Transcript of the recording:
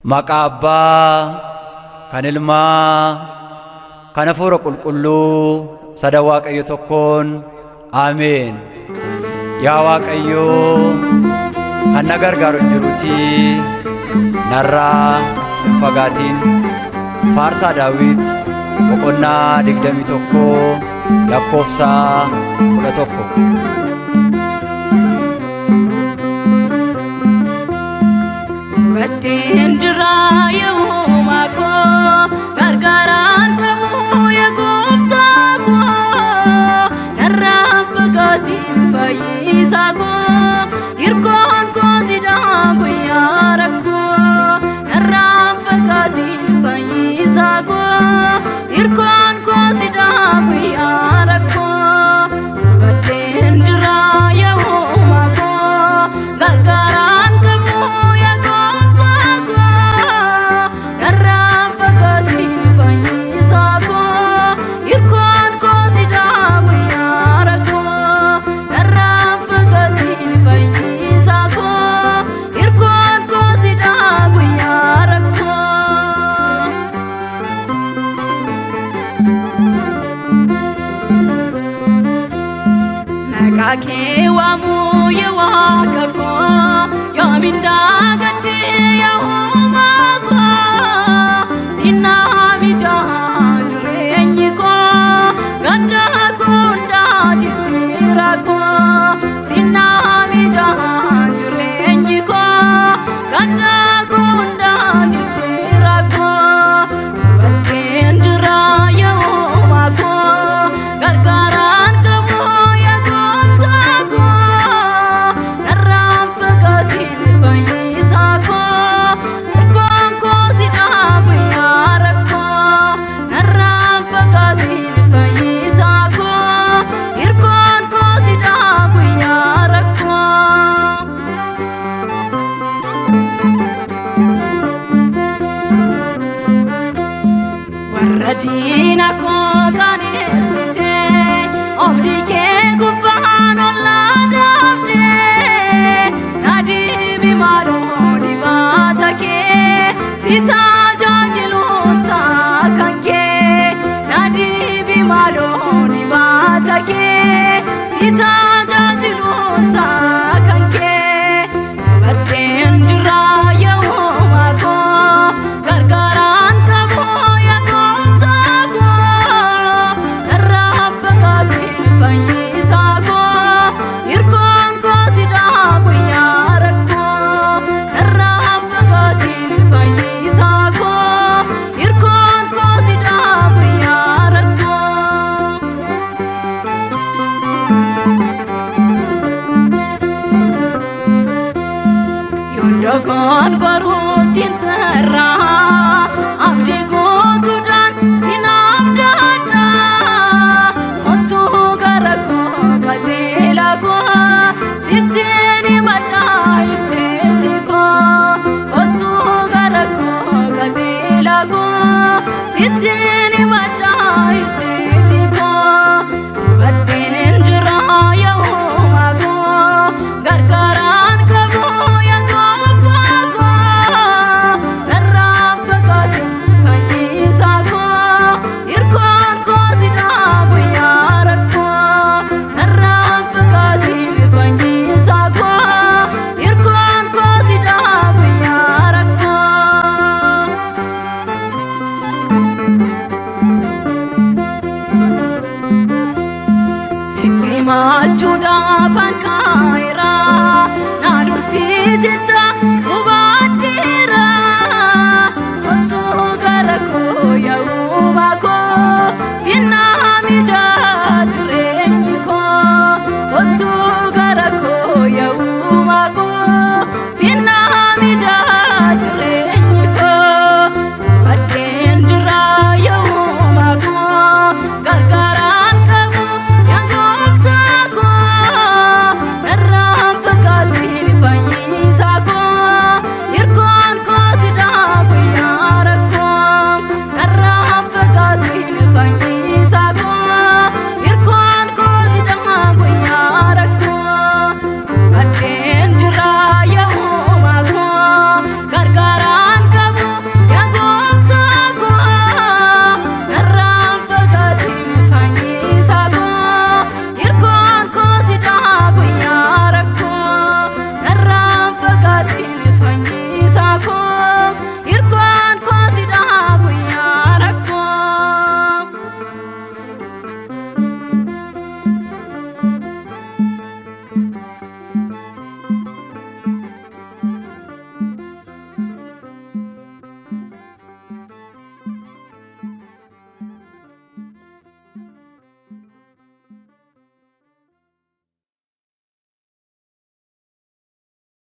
Maqaa Abbaa, kan Ilmaa, kan Hafuura Qulqulluu Sada Waaqayyo tokkoon Ameen. Yaa Waaqayyo kan na gargaaru hin jiruutii narraa hin fagaatin. Faarsaa Daawit boqonnaa 21 lakkoofsa 11. Baddeen jira yooma koo gargaaraan qabu yaa Gooftaa koo narraa fagaatiin fayyisaa koo hirkoon koo sidaa guyyaa rakkoo narraa fagaatiin fayyisaa koo hirkoon koo sidaa guyyaa rakkoo. Baddeen jira yooma koo gargaaraan qabu Kake wamu ya wakako yominda gade ya umako sina bijadre nyiko ganda kunda jitirako sina bijadre nyiko ganda kunda jitirako. Baddeen jira yooma koo gargaaraan qabu Diina koo kaneessite obdii kee gubbaan ollaa dhaabdee nadiibi maaloo dibaata kee si tajaajiluun ta'a kan kee nadiibi maaloo dibaata kee si tajaajiluun ta'a kan kee. Baddeen jira yooma koo gargaaraan qabu Dogon goru sin serra abdi gotudan sinamdada kotu garako kajelago sitini madai chetiko kotu garako kajelago sitini madai chetiko. Baddeen jira yooma koo gargaaraan qabu machuudhaaf kan kaayiraa na dursite